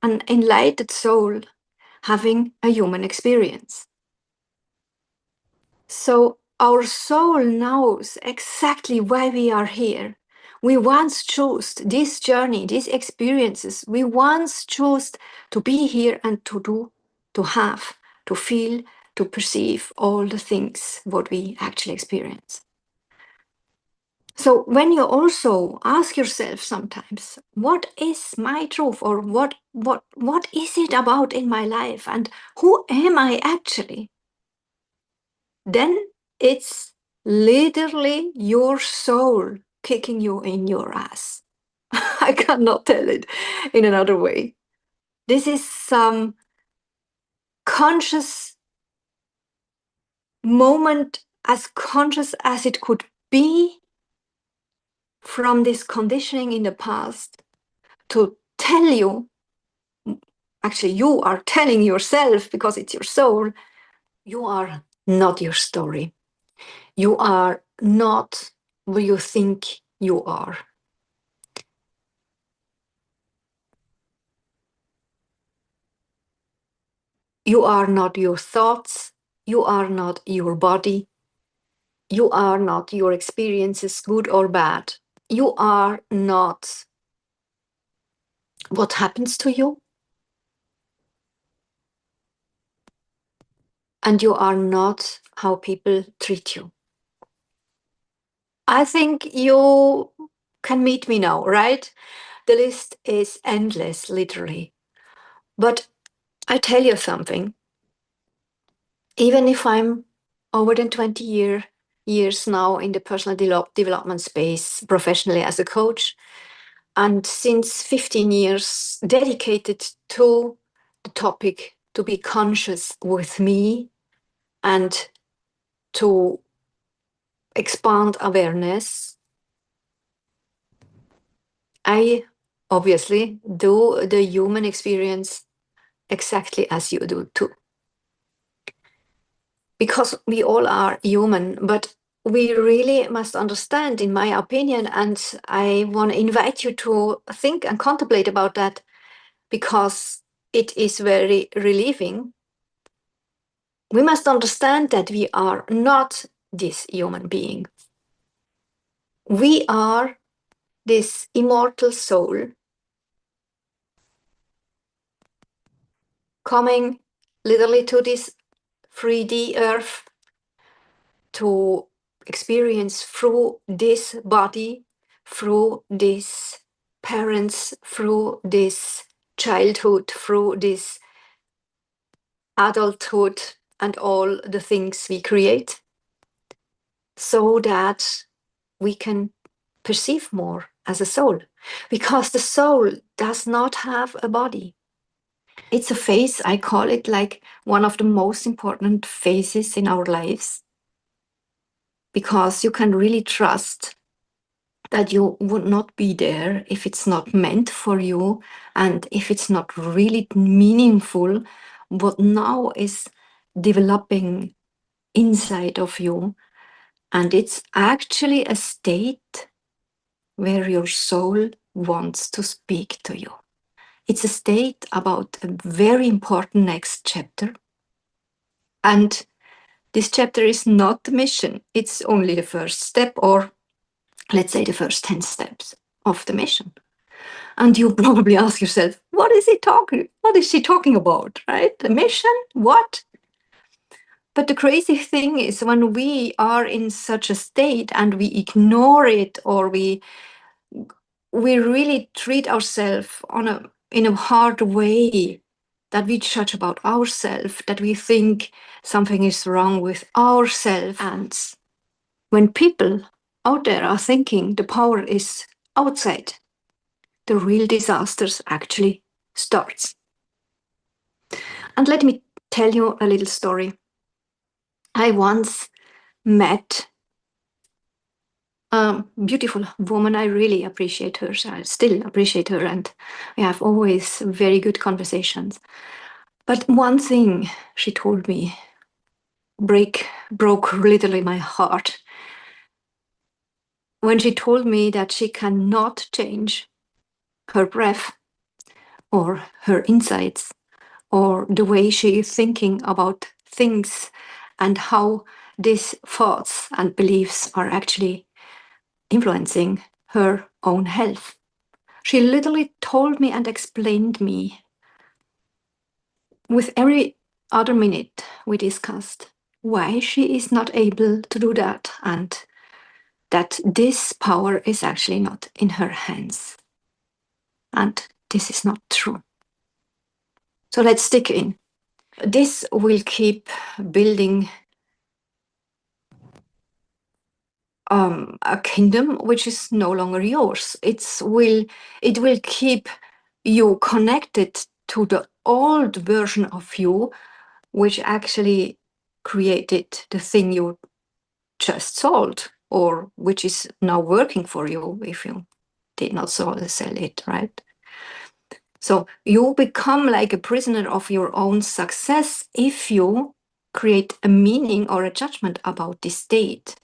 an enlightened soul having a human experience. So our soul knows exactly why we are here. We once chose this journey, these experiences. We once chose to be here and to do, to have, to feel, to perceive all the things what we actually experience. So when you also ask yourself sometimes, what is my truth, or what is it about in my life, and who am I actually? Then it's literally your soul kicking you in your ass. I cannot tell it in another way. This is some conscious moment, as conscious as it could be, from this conditioning in the past, to tell you, actually, you are telling yourself, because it's your soul, you are not your story. You are not who you think you are. You are not your thoughts. You are not your body. You are not your experiences, good or bad. You are not what happens to you. And you are not how people treat you. I think you can meet me now, right? The list is endless, literally. But I tell you something. Even if I'm over than 20 years now in the personal development space, professionally as a coach, and since 15 years dedicated to the topic to be conscious with me and to expand awareness, I obviously do the human experience exactly as you do too. Because we all are human, but we really must understand, in my opinion, and I want to invite you to think and contemplate about that, because it is very relieving. We must understand that we are not this human being. We are this immortal soul coming literally to this 3D earth to experience through this body, through this parents, through this childhood, through this adulthood, and all the things we create, so that we can perceive more as a soul. Because the soul does not have a body. It's a phase, I call it like one of the most important phases in our lives, because you can really trust that you would not be there if it's not meant for you, and if it's not really meaningful what now is developing inside of you. And it's actually a state where your soul wants to speak to you. It's a state about a very important next chapter. And this chapter is not the mission. It's only the first step, or let's say the first 10 steps of the mission. And you probably ask yourself, what is she talking about, right? The mission? What? But the crazy thing is, when we are in such a state and we ignore it, or we really treat ourselves in a hard way, that we judge about ourselves, that we think something is wrong with ourselves. And when people out there are thinking the power is outside, the real disasters actually starts. And let me tell you a little story. I once met a beautiful woman. I really appreciate her. I still appreciate her, and we have always very good conversations. But one thing she told me broke literally my heart, when she told me that she cannot change her breath, or her insights, or the way she is thinking about things, and how these thoughts and beliefs are actually influencing her own health. She literally told me and explained me with every other minute we discussed why she is not able to do that, and that this power is actually not in her hands. And this is not true. So let's dig in. This will keep building a kingdom which is no longer yours. It will keep you connected to the old version of you, which actually created the thing you just sold, or which is now working for you if you did not sell it, right? So you become like a prisoner of your own success if you create a meaning or a judgment about this state.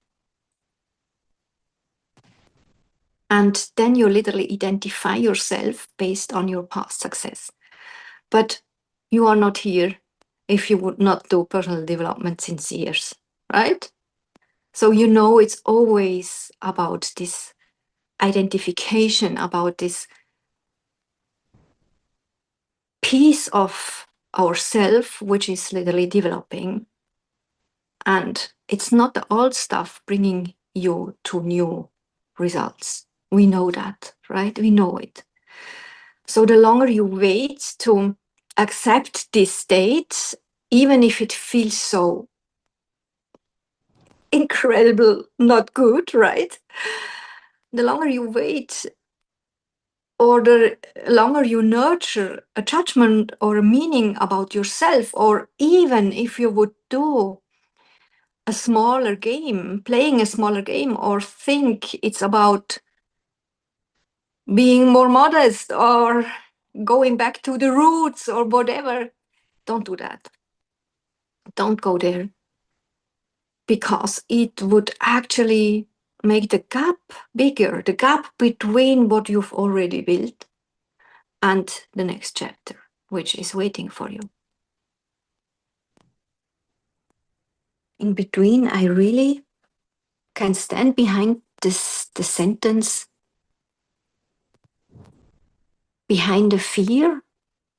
And then you literally identify yourself based on your past success. But you are not here if you would not do personal development since years, right? So you know it's always about this identification, about this piece of ourself which is literally developing. And it's not the old stuff bringing you to new results. We know that, right? We know it. So the longer you wait to accept this state, even if it feels so incredible, not good, right? The longer you wait, or the longer you nurture a judgment or a meaning about yourself, or even if you would do a smaller game, playing a smaller game, or think it's about being more modest or going back to the roots or whatever, don't do that. Don't go there, because it would actually make the gap bigger, the gap between what you've already built and the next chapter, which is waiting for you. In between, I really can stand behind the sentence, behind the fear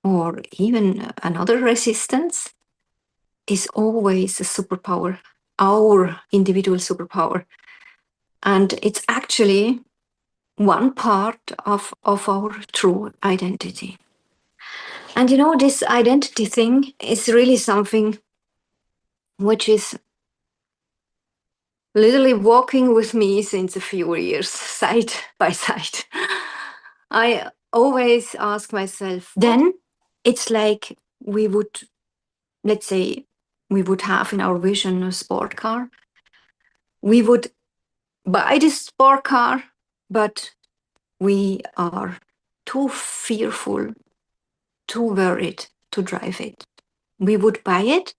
or even another resistance is always a superpower, our individual superpower. And it's actually one part of our true identity. And you know, this identity thing is really something which is literally walking with me since a few years, side by side. I always ask myself, then it's like we would, let's say, we would have in our vision a sport car. We would buy this sport car, but we are too fearful, too worried to drive it. We would buy it,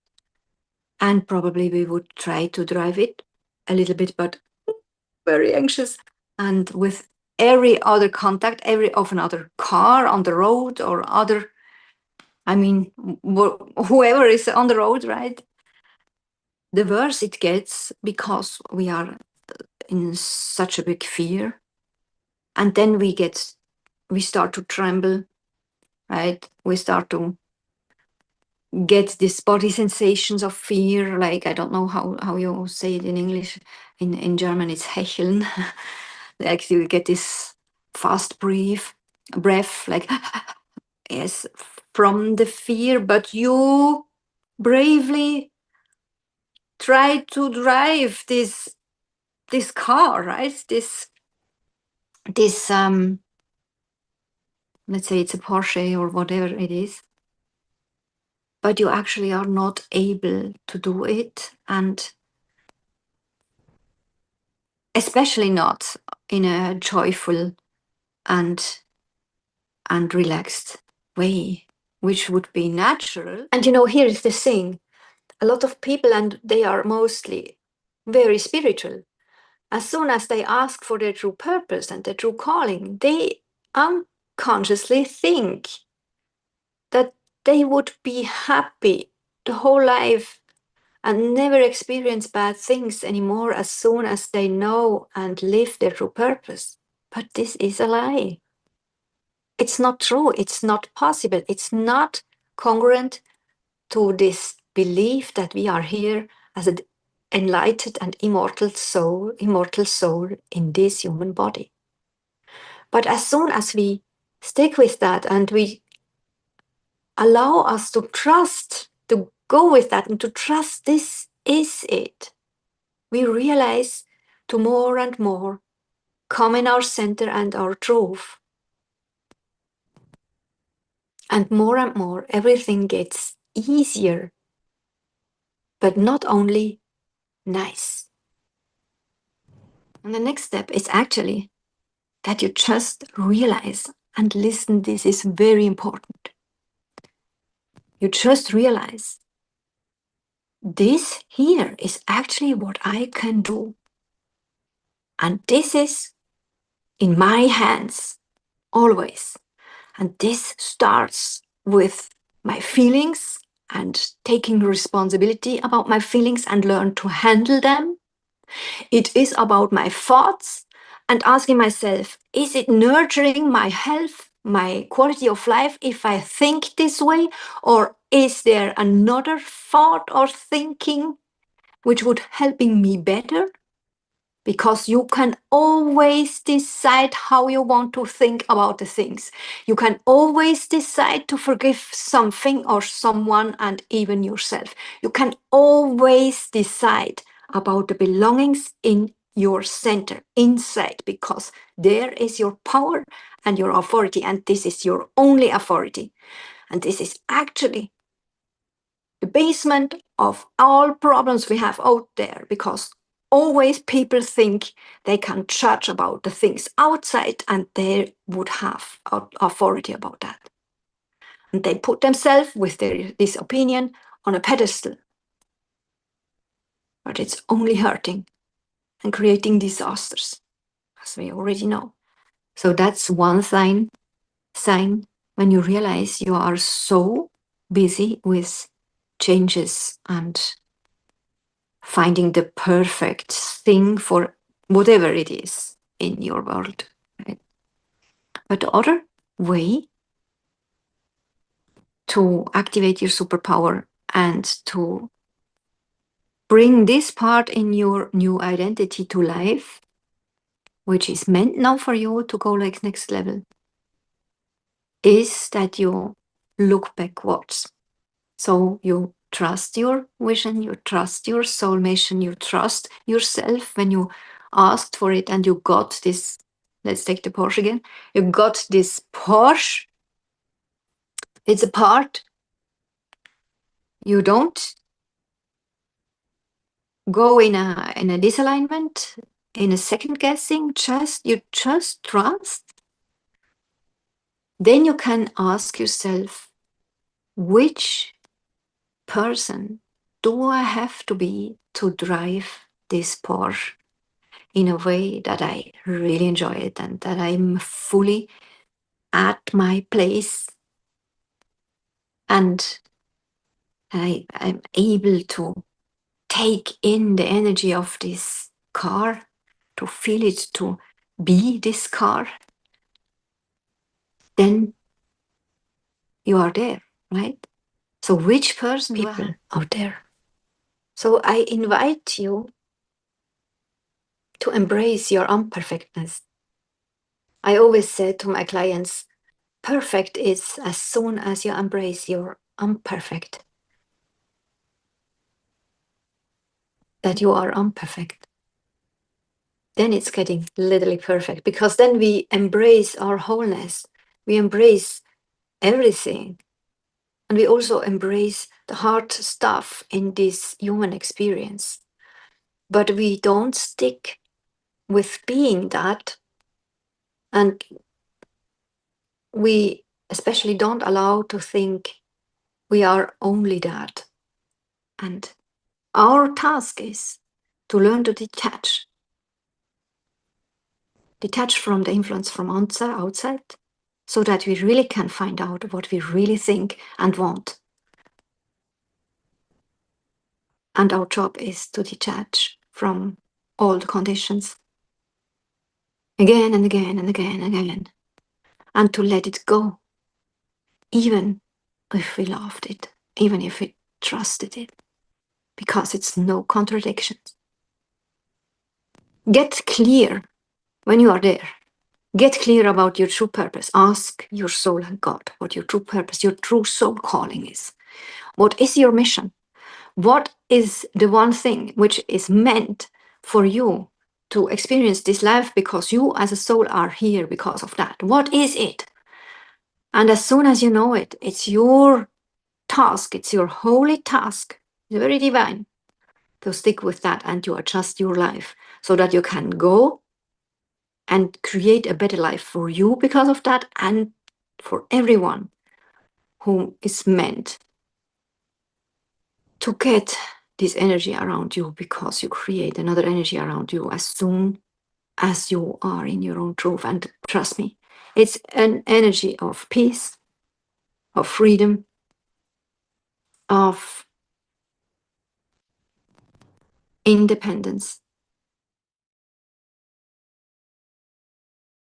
and probably we would try to drive it a little bit, but very anxious. And with every other contact, every of another car on the road or other, I mean, whoever is on the road, right? The worse it gets, because we are in such a big fear. And then we start to tremble, right? We start to get these body sensations of fear, like, I don't know how you say it in English. In German, it's hecheln. Like you get this fast breath, like, yes, from the fear, but you bravely try to drive this car, right? This let's say it's a Porsche or whatever it is, but you actually are not able to do it, and especially not in a joyful and relaxed way, which would be natural. And you know, here is the thing: a lot of people, and they are mostly very spiritual, as soon as they ask for their true purpose and their true calling, they unconsciously think they would be happy the whole life and never experience bad things anymore as soon as they know and live their true purpose. But this is a lie. It's not true. It's not possible. It's not congruent to this belief that we are here as an enlightened and immortal soul in this human body. But as soon as we stick with that and we allow us to trust, to go with that and to trust this is it, we realize to more and more come in our center and our truth. And more, everything gets easier, but not only nice. And the next step is actually that you just realize and listen, this is very important. You just realize this here is actually what I can do. And this is in my hands always. And this starts with my feelings and taking responsibility about my feelings and learn to handle them. It is about my thoughts and asking myself, is it nurturing my health, my quality of life if I think this way? Or is there another thought or thinking which would helping me better? Because you can always decide how you want to think about the things. You can always decide to forgive something or someone and even yourself. You can always decide about the belongings in your center, inside, because there is your power and your authority, and this is your only authority. And this is actually the basement of all problems we have out there, because always people think they can judge about the things outside and they would have authority about that. And they put themselves with this opinion on a pedestal. But it's only hurting and creating disasters, as we already know. So that's one sign when you realize you are so busy with changes and finding the perfect thing for whatever it is in your world. Right? But the other way to activate your superpower and to bring this part in your new identity to life, which is meant now for you to go like next level, is that you look backwards. So you trust your vision, you trust your soul mission, you trust yourself when you asked for it and you got this. Let's take the Porsche again. You got this Porsche. It's a part. You don't go in a disalignment, in a second guessing. You just trust. Then you can ask yourself, which person do I have to be to drive this Porsche in a way that I really enjoy it and that I'm fully at my place and I'm able to take in the energy of this car, to feel it, to be this car, then you are there, right? So which person people out there? So I invite you to embrace your imperfectness. I always say to my clients, perfect is as soon as you embrace your imperfect. That you are imperfect. Then it's getting literally perfect, because then we embrace our wholeness. We embrace everything. And we also embrace the hard stuff in this human experience. But we don't stick with being that. And we especially don't allow to think we are only that. And our task is to learn to detach from the influence from outside, so that we really can find out what we really think and want. And our job is to detach from all the conditions again and again and again and again, and to let it go, even if we loved it, even if we trusted it, because it's no contradictions. Get clear when you are there. Get clear about your true purpose. Ask your soul and God what your true purpose, your true soul calling is. What is your mission? What is the one thing which is meant for you to experience this life, because you as a soul are here because of that? What is it? And as soon as you know it, it's your task, it's your holy task, it's very divine, to stick with that and to adjust your life so that you can go and create a better life for you because of that, and for everyone who is meant to get this energy around you, because you create another energy around you as soon as you are in your own truth. And trust me, it's an energy of peace, of freedom, of independence,